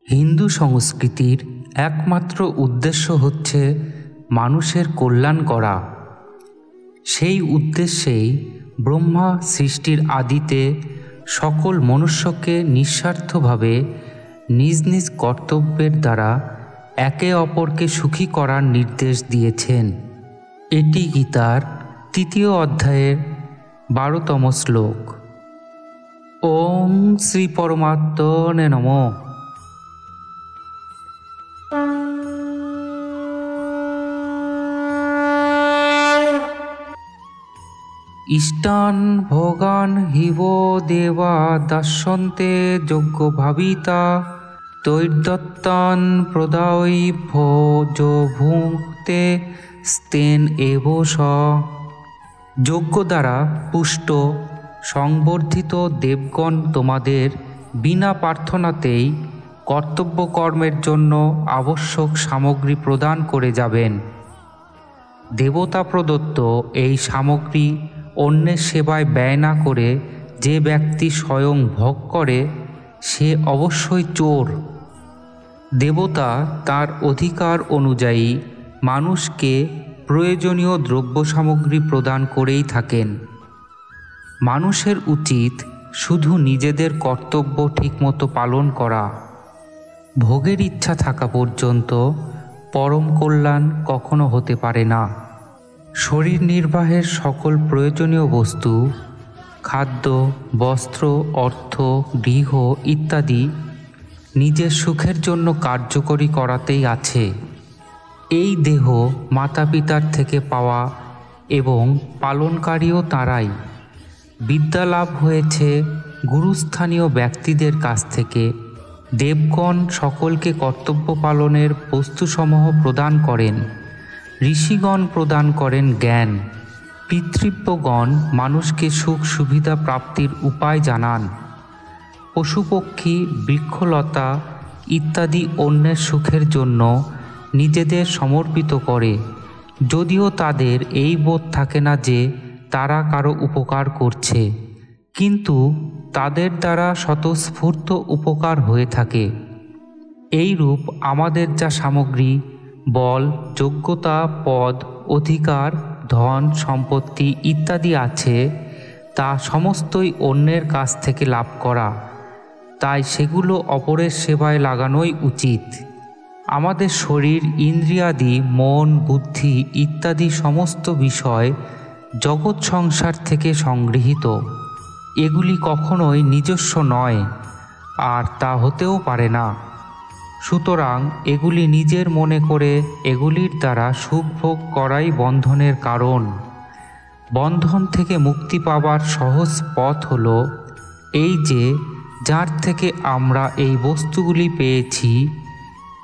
হিন্দু সংস্কৃতির একমাত্র উদ্দেশ্য হচ্ছে মানুষের কল্যাণ করা। সেই উদ্দেশ্যেই ব্রহ্মা সৃষ্টির আদিতে সকল মনুষ্যকে নিঃস্বার্থভাবে নিজ নিজ কর্তব্যের দ্বারা একে অপরকে সুখী করার নির্দেশ দিয়েছেন। এটি গীতার ৩য় অধ্যায়ের ১২তম শ্লোক। ওম শ্রী পরমাত্মনে নমঃ। ইষ্টান ভোগান হিব দেবা দাস্যন্তে যজ্ঞ ভাবিতা তৈর্দত্তান প্রদায় ভোজ ভুক্তে স্তেন এব স। যজ্ঞ দ্বারা পুষ্ট সংবর্ধিত দেবগণ তোমাদের বিনা প্রার্থনাতেই কর্তব্য কর্মের জন্য আবশ্যক সামগ্রী প্রদান করে যাবেন। দেবতা প্রদত্ত এই সামগ্রী অন্যের সেবায় ব্যয় না করে যে ব্যক্তি স্বয়ং ভোগ করে সে অবশ্যই চোর। দেবতা তার অধিকার অনুযায়ী মানুষকে প্রয়োজনীয় দ্রব্য সামগ্রী প্রদান করেই থাকেন। মানুষের উচিত শুধু নিজেদের কর্তব্য ঠিকমতো পালন করা। ভোগের ইচ্ছা থাকা পর্যন্ত পরম কল্যাণ কখনো হতে পারে না। শরীর নির্বাহের সকল প্রয়োজনীয় বস্তু, খাদ্য, বস্ত্র, অর্থ, গৃহ ইত্যাদি নিজের সুখের জন্য কার্যকরী করাতেই আছে। এই দেহ মাতা পিতার থেকে পাওয়া এবং পালনকারীও তাঁরাই। বিদ্যা লাভ হয়েছে গুরুস্থানীয় ব্যক্তিদের কাছ থেকে। দেবগণ সকলকে কর্তব্য পালনের বস্তুসমূহ প্রদান করেন। ঋষিগণ প্রদান করেন জ্ঞান। পিতৃব্যগণ মানুষকে সুখ সুবিধা প্রাপ্তির উপায় জানান। পশুপক্ষী, বৃক্ষলতা ইত্যাদি অন্যের সুখের জন্য নিজেদের সমর্পিত করে, যদিও তাদের এই বোধ থাকে না যে তারা কারো উপকার করছে, কিন্তু তাদের দ্বারা স্বতঃস্ফূর্ত উপকার হয়ে থাকে। এইরূপ আমাদের যা সামগ্রী, বল, যোগ্যতা, পদ, অধিকার, ধন সম্পত্তি ইত্যাদি আছে তা সমস্তই অন্যের কাছ থেকে লাভ করা। তাই সেগুলো অপরের সেবায় লাগানোই উচিত। আমাদের শরীর, ইন্দ্রিয়াদি, মন, বুদ্ধি ইত্যাদি সমস্ত বিষয় জগৎ সংসার থেকে সংগৃহীত। এগুলি কখনোই নিজস্ব নয়, আর তা হতেও পারে না। সুতরাং এগুলি নিজের মনে করে এগুলির দ্বারা সুখ ভোগ করাই বন্ধনের কারণ। বন্ধন থেকে মুক্তি পাবার সহজ পথ হল এই যে যার থেকে আমরা এই বস্তুগুলি পেয়েছি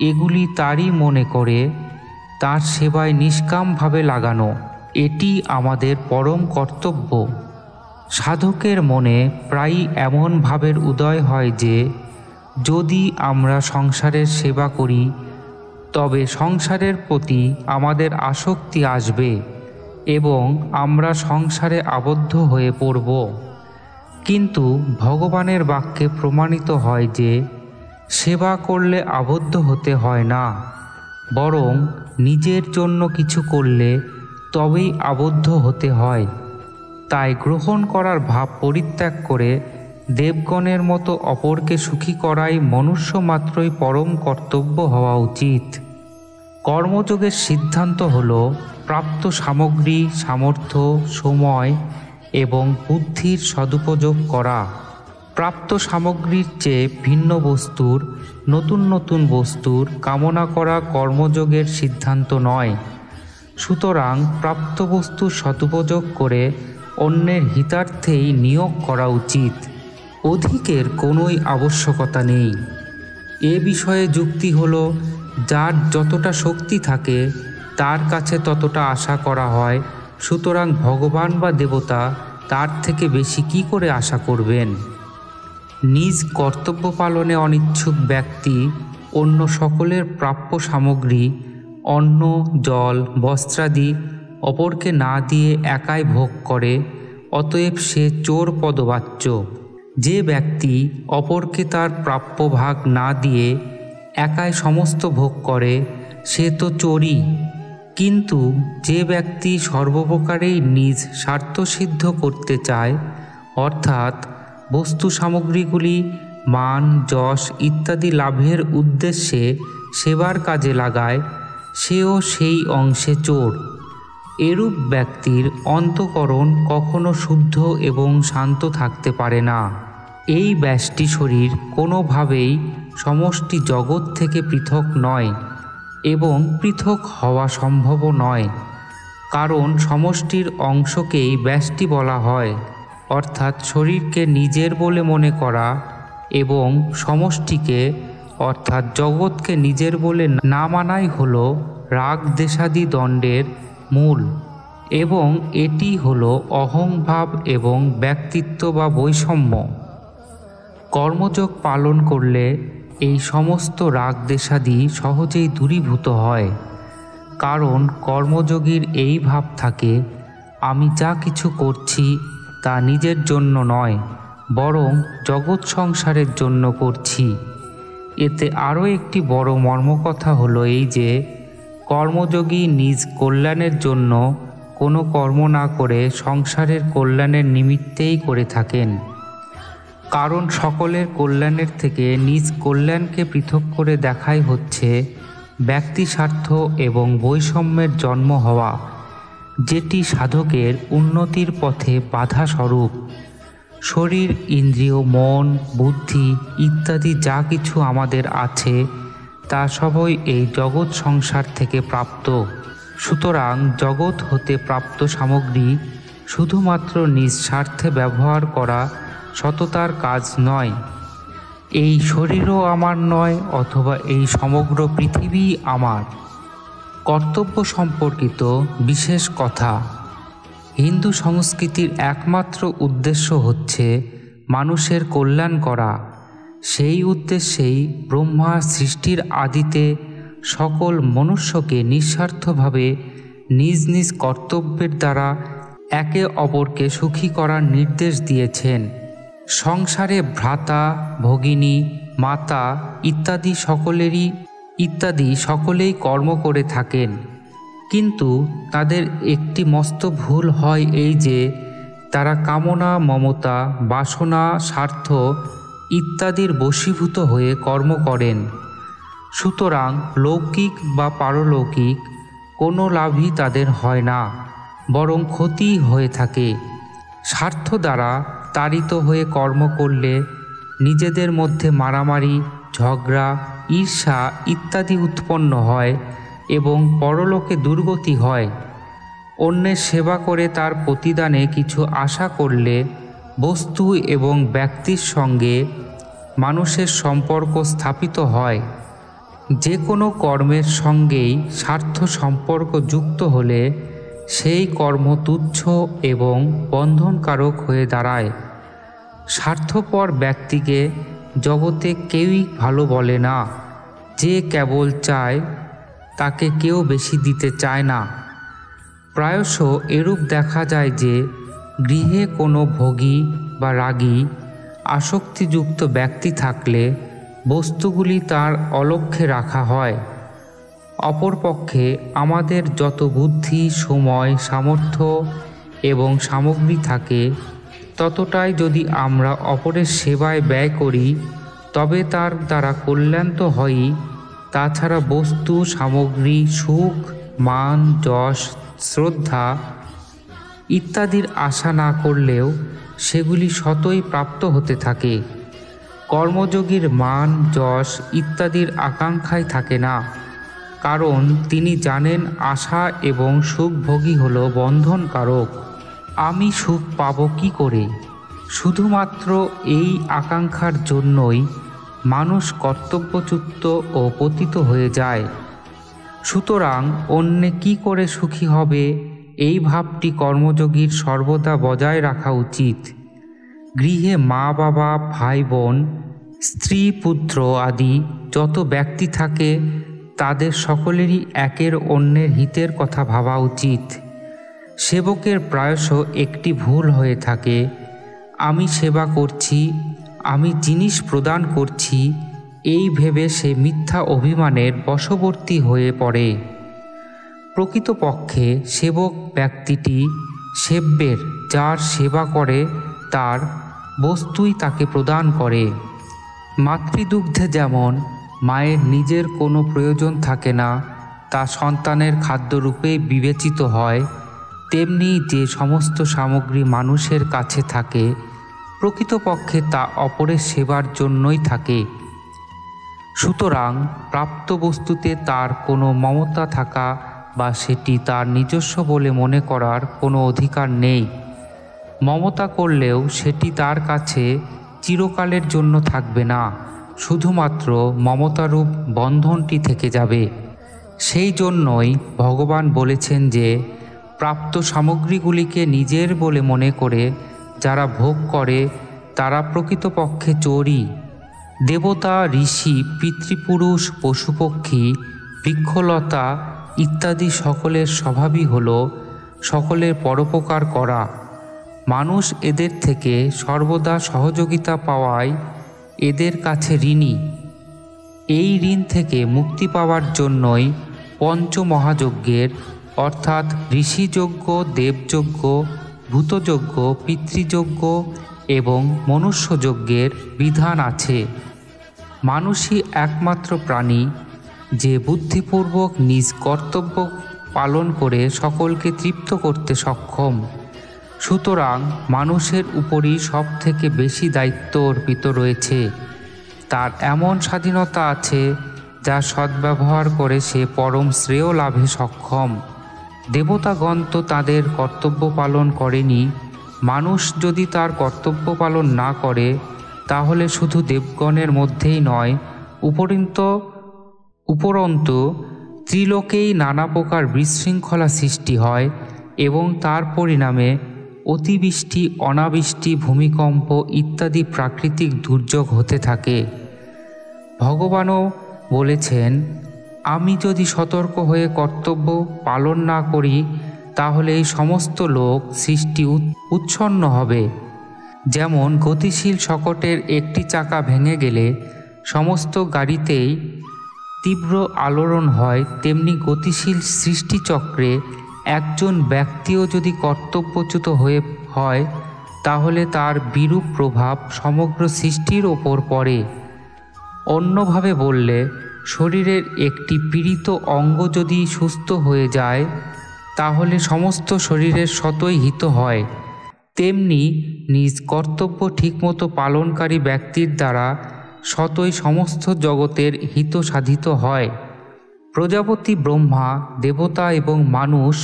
এগুলি তারই মনে করে তার সেবায় নিষ্কামভাবে লাগানো। এটি আমাদের পরম কর্তব্য। সাধকের মনে প্রায়ই এমন ভাবের উদয় হয় যে যদি আমরা সংসারের সেবা করি তবে সংসারের প্রতি আমাদের আসক্তি আসবে এবং আমরা সংসারে আবদ্ধ হয়ে পড়ব। কিন্তু ভগবানের বাক্যে প্রমাণিত হয় যে সেবা করলে আবদ্ধ হতে হয় না, বরং নিজের জন্য কিছু করলে তবেই আবদ্ধ হতে হয়। তাই গ্রহণ করার ভাব পরিত্যাগ করে দেবগণের মতো অপরকে সুখী করাই মনুষ্য মাত্রই পরম কর্তব্য হওয়া উচিত। কর্মযোগের সিদ্ধান্ত হল প্রাপ্ত সামগ্রী, সামর্থ্য, সময় এবং বুদ্ধির সদুপযোগ করা। প্রাপ্ত সামগ্রীর চেয়ে ভিন্ন বস্তুর, নতুন নতুন বস্তুর কামনা করা কর্মযোগের সিদ্ধান্ত নয়। সুতরাং প্রাপ্ত বস্তুর সদুপযোগ করে অন্যের হিতার্থেই নিয়োগ করা উচিত। অধিকের কোনোই আবশ্যকতা নেই। এ বিষয়ে যুক্তি হল যার যতটা শক্তি থাকে তার কাছে ততটা আশা করা হয়, সুতরাং ভগবান বা দেবতা তার থেকে বেশি কি করে আশা করবেন। নিজ কর্তব্য পালনে অনিচ্ছুক ব্যক্তি অন্য সকলের প্রাপ্য সামগ্রী, অন্ন, জল, বস্ত্রাদি অপরকে না দিয়ে একাই ভোগ করে, অতএব সে চোর পদবাচ্য। যে ব্যক্তি অপরকে তার প্রাপ্য ভাগ না দিয়ে একাই সমস্ত ভোগ করে সে তো চোরই। কিন্তু যে ব্যক্তি সর্বপ্রকারেই নিজ স্বার্থসিদ্ধ করতে চায়, অর্থাৎ বস্তু সামগ্রীগুলি মান যশ ইত্যাদি লাভের উদ্দেশ্যে সেবার কাজে লাগায়, সেও সেই অংশে চোর। এরূপ ব্যক্তির অন্তঃকরণ কখনো শুদ্ধ এবং শান্ত থাকতে পারে না। এই ব্যষ্টি শরীর কোনোভাবেই সমষ্টি জগৎ থেকে পৃথক নয় এবং পৃথক হওয়া সম্ভবও নয়, কারণ সমষ্টির অংশকেই ব্যষ্টি বলা হয়, অর্থাৎ শরীরকে নিজের বলে মনে করা, এবং সমষ্টিকে অর্থাৎ জগৎকে নিজের বলে না মানাই হল রাগ দেশাদি দণ্ডের মূল, এবং এটি হল অহংভাব এবং ব্যক্তিত্ব বা বৈষম্য। কর্মযোগ পালন করলে এই সমস্ত রাগ দেশাদি সহজেই দূরীভূত হয়, কারণ কর্মযোগীর এই ভাব থাকে, আমি যা কিছু করছি তা নিজের জন্য নয়, বরং জগৎ সংসারের জন্য করছি। এতে আরও একটি বড় মর্মকথা হলো এই যে, কর্মযোগী নিজ কল্যাণের জন্য কোনো কর্ম না করে সংসারের কল্যাণের নিমিত্তেই করে থাকেন, কারণ সকলের কল্যাণের থেকে নিজ কল্যাণকে পৃথক করে দেখাই হচ্ছে ব্যক্তি স্বার্থ এবং বৈষম্যের জন্ম হওয়া, যেটি সাধকের উন্নতির পথে বাধা স্বরূপ। শরীর, ইন্দ্রিয়, মন, বুদ্ধি ইত্যাদি যা কিছু আমাদের আছে তা সবই এই জগৎ সংসার থেকে প্রাপ্ত। সুতরাং জগৎ হতে প্রাপ্ত সামগ্রী শুধুমাত্র নিজ স্বার্থে ব্যবহার করা সততার কাজ নয়। এই শরীরও আমার নয়, অথবা এই সমগ্র পৃথিবী আমার। কর্তব্য সম্পর্কিত বিশেষ কথা। হিন্দু সংস্কৃতির একমাত্র উদ্দেশ্য হচ্ছে মানুষের কল্যাণ করা। সেই উদ্দেশ্যেই ব্রহ্মা সৃষ্টির আদিতে সকল মনুষ্যকে নিঃস্বার্থভাবে নিজ নিজ কর্তব্যের দ্বারা একে অপরকে সুখী করার নির্দেশ দিয়েছেন। সংসারে ভ্রাতা, ভগিনী, মাতা ইত্যাদি সকলেই কর্ম করে থাকেন, কিন্তু তাদের একটি মস্ত ভুল হয় এই যে, তারা কামনা, মমতা, বাসনা, স্বার্থ ইত্যাদির বশীভূত হয়ে কর্ম করেন। সুতরাং লৌকিক বা পারলৌকিক কোনো লাভই তাদের হয় না, বরং ক্ষতিই হয়ে থাকে। স্বার্থ দ্বারা তাড়িত হয়ে কর্ম করলে নিজেদের মধ্যে মারামারি, ঝগড়া, ঈর্ষা ইত্যাদি উৎপন্ন হয় এবং পরলোকে দুর্গতি হয়। অন্যের সেবা করে তার প্রতিদানে কিছু আশা করলে বস্তু এবং ব্যক্তির সঙ্গে মানুষের সম্পর্ক স্থাপিত হয়। যে কোনো কর্মের সঙ্গেই স্বার্থ সম্পর্ক যুক্ত হলে সেই কর্ম তুচ্ছ এবং বন্ধনকারক হয়ে দাঁড়ায়। স্বার্থপর ব্যক্তিকে জগতে কেউই ভালো বলে না। যে কেবল চায় তাকে কেউ বেশি দিতে চায় না। প্রায়শ এরূপ দেখা যায় যে, গৃহে কোনো ভোগী বা রাগী আসক্তিযুক্ত ব্যক্তি থাকলে বস্তুগুলি তার অলক্ষ্যে রাখা হয়। অপরপক্ষে আমাদের যত বুদ্ধি, সময়, সামর্থ্য এবং সামগ্রী থাকে, ততটাই যদি আমরা অপরের সেবায় ব্যয় করি, তবে তার দ্বারা কল্যাণ তো হয়ই, তাছাড়া বস্তু, সামগ্রী, সুখ, মান, যশ, শ্রদ্ধা ইত্যাদির আশা না করলেও সেগুলি স্বতই প্রাপ্ত হতে থাকে। কর্মযোগীর মান, যশ ইত্যাদির আকাঙ্ক্ষাই থাকে না, কারণ তিনি জানেন আশা এবং সুখভোগী হল বন্ধনকারক। আমি সুখ পাব কি করে? শুধুমাত্র এই আকাঙ্ক্ষার জন্যই মানুষ কর্তব্যচ্যুত ও পতিত হয়ে যায়। সুতরাং অন্যে কি করে সুখী হবে, এই ভাবটি কর্মযোগীর সর্বদা বজায় রাখা উচিত। গৃহে মা, বাবা, ভাই, বোন, স্ত্রী, পুত্র আদি যত ব্যক্তি থাকে, তাদের সকলেরই একের অন্যের হিতের কথা ভাবা উচিত। সেবকের প্রায়শ একটি ভুল হয়ে থাকে, আমি সেবা করছি, আমি জিনিস প্রদান করছি, এই ভেবে সে মিথ্যা অভিমানের বশবর্তী হয়ে পড়ে। প্রকৃতপক্ষে সেবক ব্যক্তিটি সেব্যের, যার সেবা করে তার বস্তুই তাকে প্রদান করে। মাতৃদুগ্ধে যেমন মায়ের নিজের কোনো প্রয়োজন থাকে না, তা সন্তানের খাদ্যরূপে বিবেচিত হয়, তেমনি যে সমস্ত সামগ্রী মানুষের কাছে থাকে প্রকৃতপক্ষে তা অপরের সেবার জন্যই থাকে। সুতরাং প্রাপ্ত বস্তুতে তার কোনো মমতা থাকা বা সেটি তার নিজস্ব বলে মনে করার কোনো অধিকার নেই। মমতা করলেও সেটি তার কাছে চিরকালের জন্য থাকবে না, শুধুমাত্র মমতারূপ বন্ধনটি থেকে যাবে। সেই জন্যই ভগবান বলেছেন যে প্রাপ্ত সামগ্রীগুলিকে নিজের বলে মনে করে যারা ভোগ করে তারা প্রকৃতপক্ষে চোরই। দেবতা, ঋষি, পিতৃপুরুষ, পশুপক্ষী, বৃক্ষলতা ইত্যাদি সকলের স্বভাবই হল সকলের পরোপকার করা। মানুষ এদের থেকে সর্বদা সহযোগিতা পাওয়ায় এদের কাছে ঋণী। এই ঋণ থেকে মুক্তি পাওয়ার জন্যই পঞ্চমহাযজ্ঞের অর্থাৎ ঋষিযজ্ঞ, দেবযজ্ঞ, ভূতযজ্ঞ, পিতৃযজ্ঞ এবং মনুষ্যযজ্ঞের বিধান আছে। মানুষই একমাত্র প্রাণী যে বুদ্ধিপূর্বক নিজ কর্তব্য পালন করে সকলকে তৃপ্ত করতে সক্ষম। সুতরাং মানুষের উপরই সবথেকে বেশি দায়িত্ব অর্পিত রয়েছে। তার এমন স্বাধীনতা আছে যা সদ্ব্যবহার করে সে পরম শ্রেয় লাভে সক্ষম। দেবতাগণ তো তাদের কর্তব্য পালন করেনি। মানুষ যদি তার কর্তব্য পালন না করে তাহলে শুধু দেবগণের মধ্যেই নয়, উপরন্তু ত্রিলোকেই নানা প্রকার বিশৃঙ্খলা সৃষ্টি হয় এবং তার পরিণামে অতিবৃষ্টি, অনাবৃষ্টি, ভূমিকম্প ইত্যাদি প্রাকৃতিক দুর্যোগ হতে থাকে। ভগবানও বলেছেন, আমি যদি সতর্ক হয়ে কর্তব্য পালন না করি তাহলে এই সমস্ত লোক সৃষ্টি উচ্ছন্ন হবে। যেমন গতিশীল শকটের একটি চাকা ভেঙে গেলে সমস্ত গাড়িতেই তীব্র আলোড়ন হয়, তেমনি গতিশীল সৃষ্টিচক্রে একজন ব্যক্তিও যদি কর্তব্যচ্যুত হয় তাহলে তার বিরূপ প্রভাব সমগ্র সৃষ্টির ওপর পড়ে। অন্যভাবে বললে, শরীরের একটি পীড়িত অঙ্গ যদি সুস্থ হয়ে যায় তাহলে সমস্ত শরীরের শতই হিত হয়। তেমনি নিজ কর্তব্য ঠিকমতো পালনকারী ব্যক্তির দ্বারা শতই সমস্ত জগতের হিত সাধিত হয়। প্রজাপতি ব্রহ্মা, দেবতা এবং মানুষ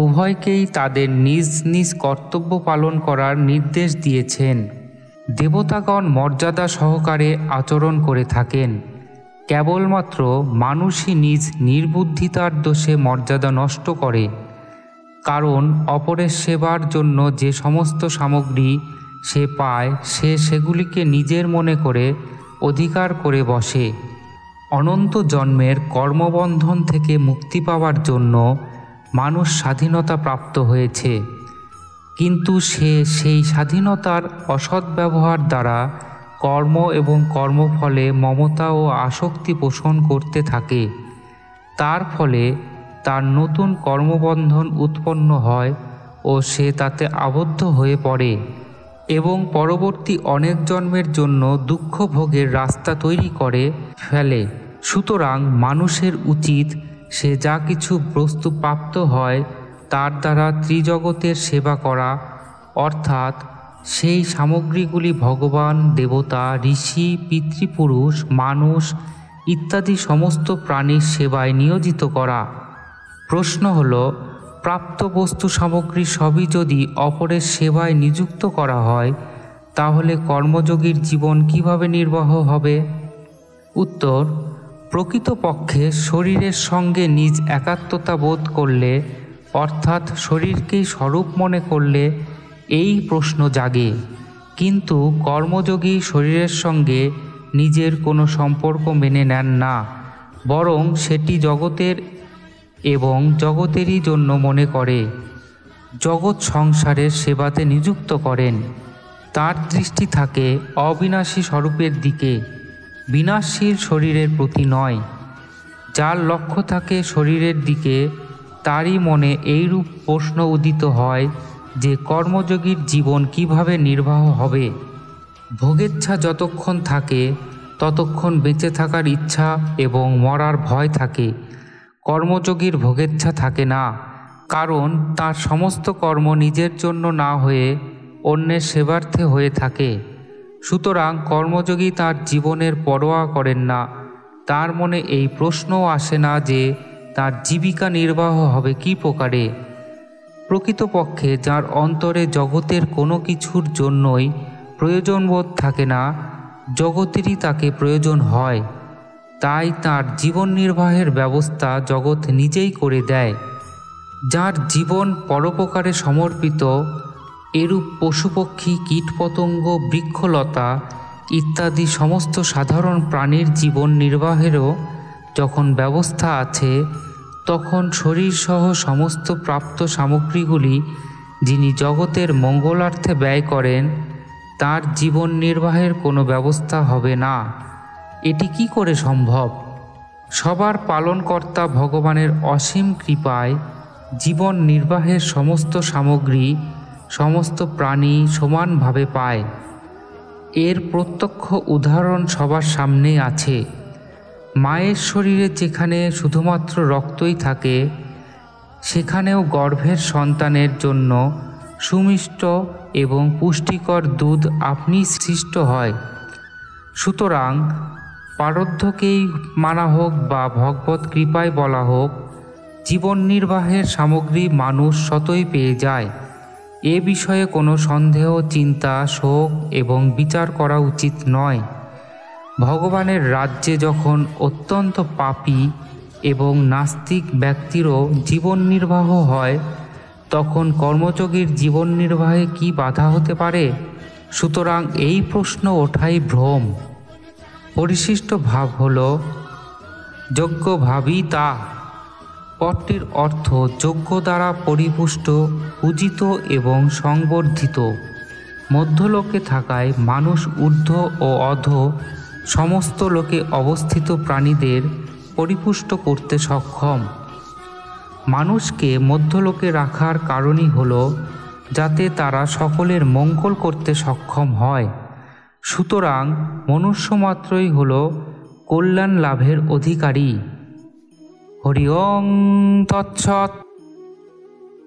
উভয়কেই তাদের নিজ নিজ কর্তব্য পালন করার নির্দেশ দিয়েছেন। দেবতাগণ মর্যাদা সহকারে আচরণ করে থাকেন, কেবলমাত্র মানুষই নিজ নির্বুদ্ধিতার দোষে মর্যাদা নষ্ট করে। কারণ অপরের সেবার জন্য যে সমস্ত সামগ্রী সে পায় সে সেগুলিকে নিজের মনে করে অধিকার করে বসে। অনন্ত জন্মের কর্মবন্ধন থেকে মুক্তি পাওয়ার জন্য মানুষ স্বাধীনতা প্রাপ্ত হয়েছে, কিন্তু সে সেই স্বাধীনতার অসৎ ব্যবহার দ্বারা কর্ম এবং কর্মফলে মমতা ও আসক্তি পোষণ করতে থাকে। তার ফলে তার নতুন কর্মবন্ধন উৎপন্ন হয় ও সে তাতে আবদ্ধ হয়ে পড়ে এবং পরবর্তী অনেক জন্মের জন্য দুঃখ ভোগের রাস্তা তৈরি করে ফেলে। সুতরাং মানুষের উচিত সে যা কিছু বস্তু প্রাপ্ত হয় তার দ্বারা ত্রিজগতের সেবা করা, অর্থাৎ সেই সামগ্রীগুলি ভগবান, দেবতা, ঋষি, পিতৃপুরুষ, মানুষ ইত্যাদি সমস্ত প্রাণীর সেবায় নিয়োজিত করা। প্রশ্ন হল, প্রাপ্ত বস্তু সামগ্রী সবই যদি অপরের সেবায় নিযুক্ত করা হয় তাহলে কর্মযোগীর জীবন কিভাবে নির্বাহ হবে? উত্তর, প্রকৃতপক্ষে শরীরের সঙ্গে নিজ একাত্মতা বোধ করলে, অর্থাৎ শরীরকেই স্বরূপ মনে করলে এই প্রশ্ন জাগে। কিন্তু কর্মযোগী শরীরের সঙ্গে নিজের কোনো সম্পর্ক মেনে নেন না, বরং সেটি জগতের এবং জগতেরই জন্য মনে করে জগৎ সংসারের সেবাতে নিযুক্ত করেন। তার দৃষ্টি থাকে অবিনাশী স্বরূপের দিকে, বিনাশশীল শরীরের প্রতি নয়। যার লক্ষ্য থাকে শরীরের দিকে, তারই মনে এইরূপ প্রশ্ন উদিত হয় যে কর্মযোগীর জীবন কিভাবে নির্বাহ হবে। ভোগেচ্ছা যতক্ষণ থাকে ততক্ষণ বেঁচে থাকার ইচ্ছা এবং মরার ভয় থাকে। কর্মযোগীর ভোগেচ্ছা থাকে না, কারণ তার সমস্ত কর্ম নিজের জন্য না হয়ে অন্যের সেবার্থে হয়ে থাকে। সুতরাং কর্মযোগী তার জীবনের পরোয়া করেন না। তার মনে এই প্রশ্নও আসে না যে তার জীবিকা নির্বাহ হবে কী প্রকারে। প্রকৃতপক্ষে যার অন্তরে জগতের কোনো কিছুর জন্যই প্রয়োজনবোধ থাকে না, জগতেরই তাকে প্রয়োজন হয়, তাই তার জীবন নির্বাহের ব্যবস্থা জগৎ নিজেই করে দেয়। যার জীবন পরোপকারে সমর্পিত, এরূপ পশুপক্ষী, কীটপতঙ্গ, বৃক্ষলতা ইত্যাদি সমস্ত সাধারণ প্রাণীর জীবন নির্বাহেরও যখন ব্যবস্থা আছে, তখন শরীরসহ সমস্ত প্রাপ্ত সামগ্রীগুলি যিনি জগতের মঙ্গলার্থে ব্যয় করেন, তার জীবন নির্বাহের কোনো ব্যবস্থা হবে না। এটি কি করে সম্ভব? সবার পালনকর্তা ভগবানের অসীম কৃপায় জীবন নির্বাহের সমস্ত সামগ্রী সমস্ত প্রাণী সমানভাবে পায়। এর প্রত্যক্ষ উদাহরণ সবার সামনেই আছে। মায়ের শরীরে যেখানে শুধুমাত্র রক্তই থাকে, সেখানেও গর্ভের সন্তানের জন্য সুমিষ্ট এবং পুষ্টিকর দুধ আপনি সৃষ্ট হয়। সুতরাং পারধ্যকেই মানা হোক বা ভগবত কৃপায় বলা হোক, জীবন নির্বাহের সামগ্রী মানুষ স্বতই পেয়ে যায়। এ বিষয়ে কোনো সন্দেহ, চিন্তা, শোক এবং বিচার করা উচিত নয়। ভগবানের রাজ্যে যখন অত্যন্ত পাপী এবং নাস্তিক ব্যক্তিরও জীবন নির্বাহ হয়, তখন কর্মযোগীর জীবন নির্বাহে কি বাধা হতে পারে? সুতরাং এই প্রশ্ন ওঠাই ভ্রম। পরিশিষ্ট ভাব হল যোগ্য ভাবিতা। পদটির অর্থ যোগ্য দ্বারা পরিপুষ্ট, পূজিত এবং সংবর্ধিত। মধ্যলোকে থাকায় মানুষ ঊর্ধ্ব ও অধ সমস্ত লোকে অবস্থিত প্রাণীদের পরিপুষ্ট করতে সক্ষম। মানুষকে মধ্যলোকে রাখার কারণই হল যাতে তারা সকলের মঙ্গল করতে সক্ষম হয়। সুতরাং মনুষ্যমাত্রই হল কল্যাণ লাভের অধিকারী। হরি ওং তৎসৎ।